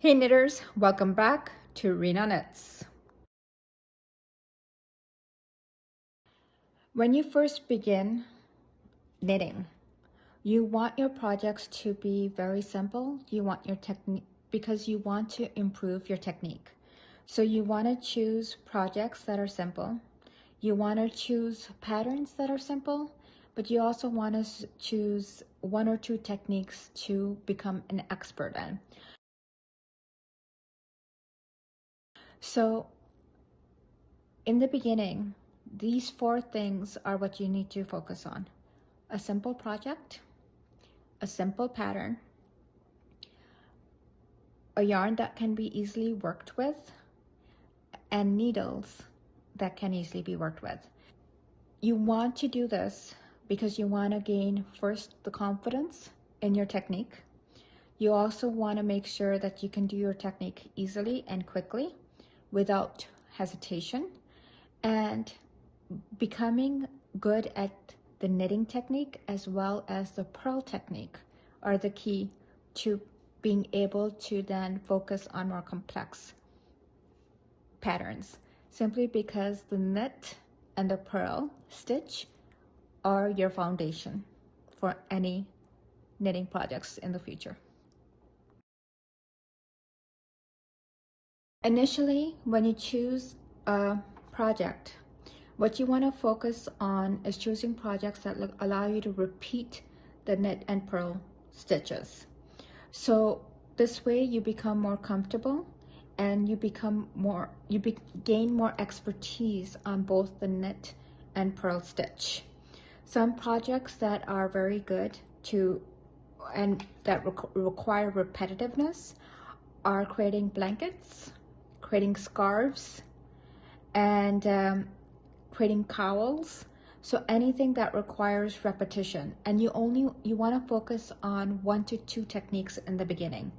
Hey knitters, welcome back to Rena Knits. When you first begin knitting, you want your projects to be very simple. You want your technique because you want to improve your technique. So you want to choose projects that are simple. You want to choose patterns that are simple, but you also want to choose one or two techniques to become an expert in. So in the beginning, these four things are what you need to focus on. A simple project, a simple pattern, a yarn that can be easily worked with, and needles that can easily be worked with. You want to do this because you want to gain first the confidence in your technique. You also want to make sure that you can do your technique easily and quickly without hesitation. And becoming good at the knitting technique as well as the purl technique are the key to being able to then focus on more complex patterns, simply because the knit and the purl stitch are your foundation for any knitting projects in the future. Initially, when you choose a project, what you want to focus on is choosing projects that allow you to repeat the knit and purl stitches. So this way you become more comfortable and you gain more expertise on both the knit and purl stitch. Some projects that are very good and that require repetitiveness are creating blankets, creating scarves, and creating cowls. So anything that requires repetition, and you want to focus on 1 to 2 techniques in the beginning.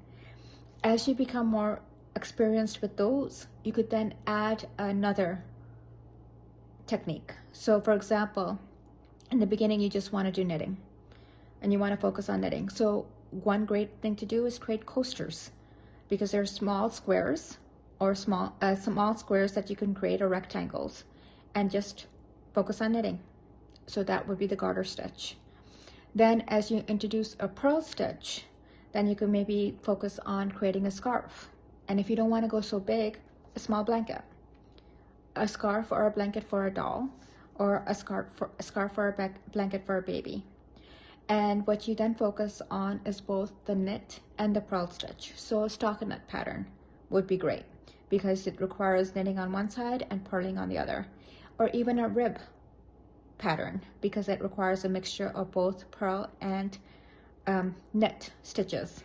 As you become more experienced with those, you could then add another technique. So for example, in the beginning you just want to do knitting and you want to focus on knitting. So one great thing to do is create coasters, because they're small squares or small squares that you can create, or rectangles, and just focus on knitting. So that would be the garter stitch. Then as you introduce a purl stitch, then you can maybe focus on creating a scarf. And if you don't want to go so big, a small blanket, a scarf or a blanket for a doll, or a scarf or a blanket for a baby. And what you then focus on is both the knit and the purl stitch. So a stockinette pattern would be great because it requires knitting on one side and purling on the other. Or even a rib pattern, because it requires a mixture of both purl and knit stitches.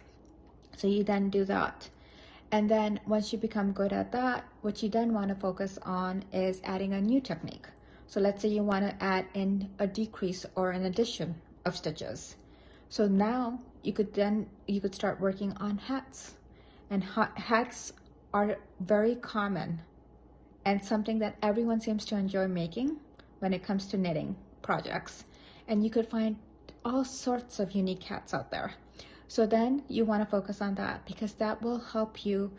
So you then do that. And then once you become good at that, what you then want to focus on is adding a new technique. So let's say you want to add in a decrease or an addition of stitches. So now you could start working on hats. And hats are very common and something that everyone seems to enjoy making when it comes to knitting projects. And you could find all sorts of unique hats out there. So then you want to focus on that, because that will help you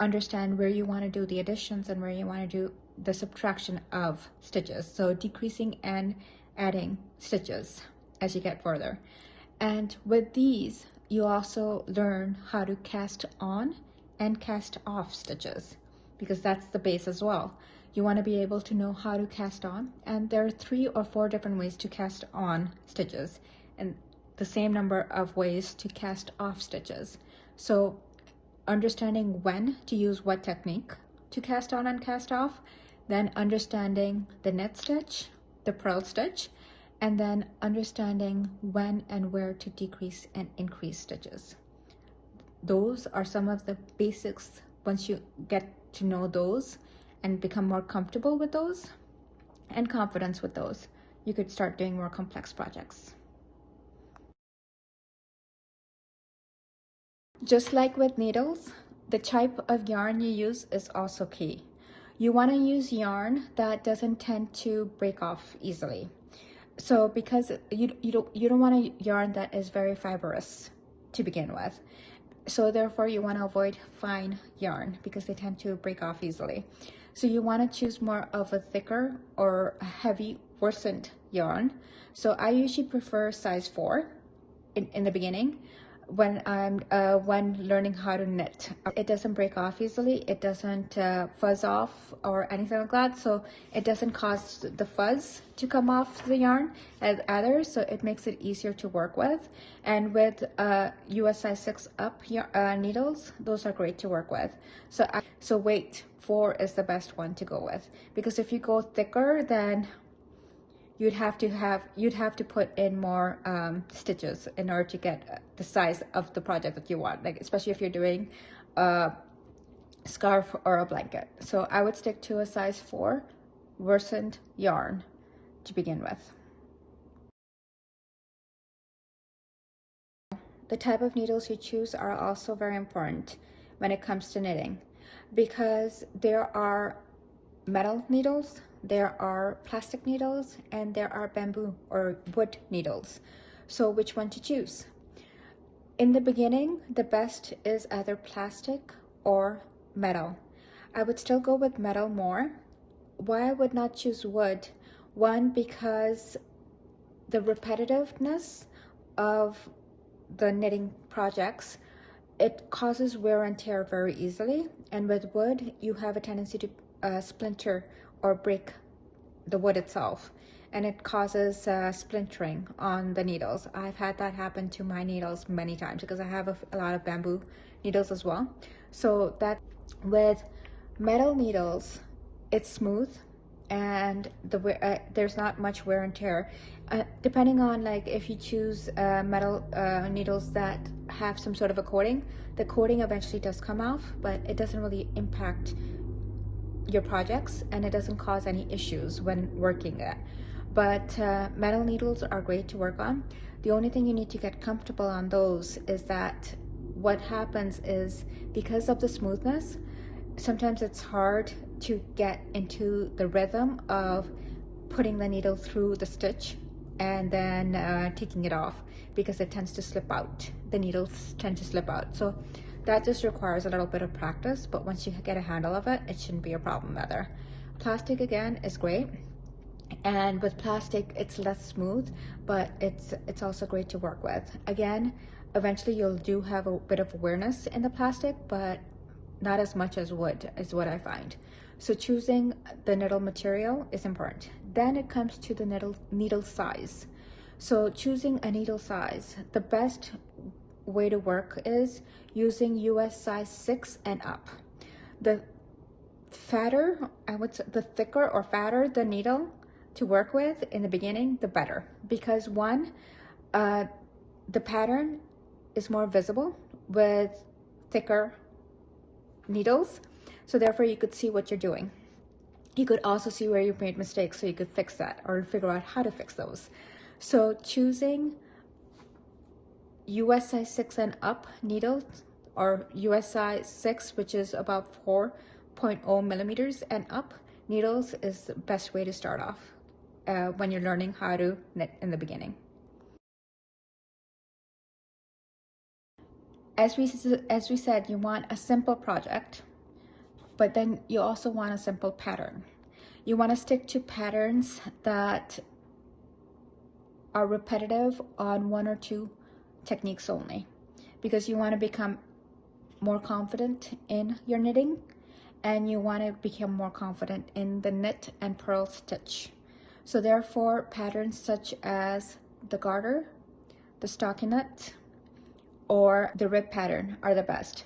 understand where you want to do the additions and where you want to do the subtraction of stitches. So decreasing and adding stitches as you get further. And with these, you also learn how to cast on and cast off stitches, because that's the base as well. You want to be able to know how to cast on, and there are 3 or 4 different ways to cast on stitches and the same number of ways to cast off stitches. So understanding when to use what technique to cast on and cast off, then understanding the knit stitch, the purl stitch, and then understanding when and where to decrease and increase stitches. Those are some of the basics. Once you get to know those and become more comfortable with those and confidence with those, you could start doing more complex projects. Just like with needles, the type of yarn you use is also key. You want to use yarn that doesn't tend to break off easily. So because you don't want a yarn that is very fibrous to begin with. So therefore you want to avoid fine yarn because they tend to break off easily. So you want to choose more of a thicker or a heavy worsted yarn. So I usually prefer size 4 in the beginning when I'm when learning how to knit. It doesn't break off easily, it doesn't fuzz off or anything like that, so it doesn't cause the fuzz to come off the yarn as others, so it makes it easier to work with. And with US size 6 up needles, those are great to work with. So weight 4 is the best one to go with, because if you go thicker, then you'd have to put in more stitches in order to get the size of the project that you want, like especially if you're doing a scarf or a blanket. So I would stick to a size 4 worsted yarn to begin with. The type of needles you choose are also very important when it comes to knitting, because there are metal needles, there are plastic needles, and there are bamboo or wood needles. So which one to choose? In the beginning, the best is either plastic or metal. I would still go with metal more. Why I would not choose wood? One, because the repetitiveness of the knitting projects, it causes wear and tear very easily, and with wood you have a tendency to splinter or break the wood itself, and it causes splintering on the needles. I've had that happen to my needles many times because I have a lot of bamboo needles as well. So that with metal needles, it's smooth and there's not much wear and tear. Depending on, like, if you choose metal needles that have some sort of a coating, the coating eventually does come off, but it doesn't really impact your projects and it doesn't cause any issues when working it. But metal needles are great to work on. The only thing you need to get comfortable on those is that what happens is, because of the smoothness, sometimes it's hard to get into the rhythm of putting the needle through the stitch and then taking it off, because it tends to slip out. The needles tend to slip out. So that just requires a little bit of practice, but once you get a handle of it, it shouldn't be a problem either. Plastic, again, is great, and with plastic it's less smooth, but it's also great to work with. Again, eventually you'll do have a bit of awareness in the plastic, but not as much as wood is what I find. So choosing the needle material is important. Then it comes to the needle size. So choosing a needle size, the best way to work is using US size 6 and up. The fatter, the thicker or fatter the needle to work with in the beginning, the better, because one, the pattern is more visible with thicker needles, so therefore you could see what you're doing. You could also see where you've made mistakes, so you could fix that or figure out how to fix those. So choosing US size 6 and up needles, or US size 6, which is about 4.0 millimeters and up needles, is the best way to start off when you're learning how to knit in the beginning. As we said, you want a simple project, but then you also want a simple pattern. You want to stick to patterns that are repetitive on 1 or 2 techniques only, because you want to become more confident in your knitting, and you want to become more confident in the knit and purl stitch. So therefore, patterns such as the garter, the stockinette, or the rib pattern are the best.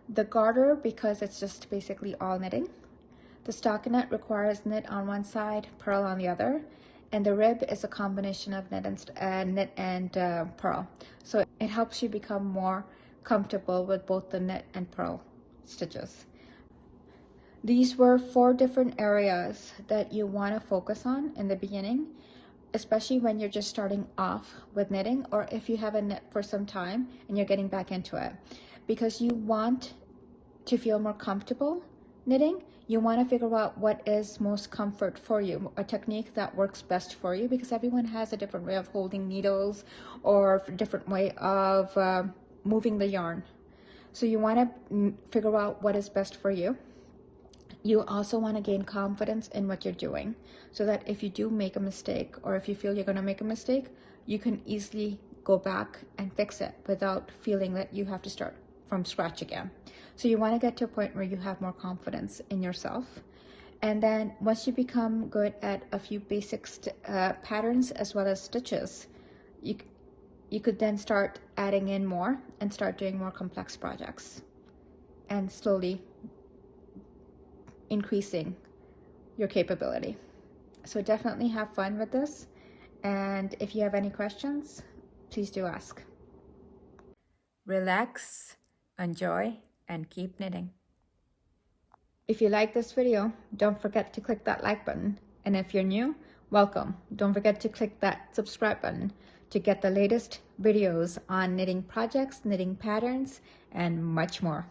The garter, because it's just basically all knitting. The stockinette requires knit on one side, purl on the other, and the rib is a combination of knit and purl. So it helps you become more comfortable with both the knit and purl stitches. These were 4 different areas that you want to focus on in the beginning, especially when you're just starting off with knitting, or if you haven't knit for some time and you're getting back into it, because you want to feel more comfortable knitting. You want to figure out what is most comfort for you, a technique that works best for you, because everyone has a different way of holding needles or a different way of moving the yarn. So you want to figure out what is best for you. You also want to gain confidence in what you're doing so that if you do make a mistake, or if you feel you're going to make a mistake, you can easily go back and fix it without feeling that you have to start from scratch again. So you want to get to a point where you have more confidence in yourself. And then once you become good at a few basic patterns as well as stitches, you could then start adding in more and start doing more complex projects and slowly increasing your capability. So definitely have fun with this. And if you have any questions, please do ask. Relax, enjoy, and keep knitting. If you like this video, don't forget to click that like button. And if you're new, welcome. Don't forget to click that subscribe button to get the latest videos on knitting projects, knitting patterns, and much more.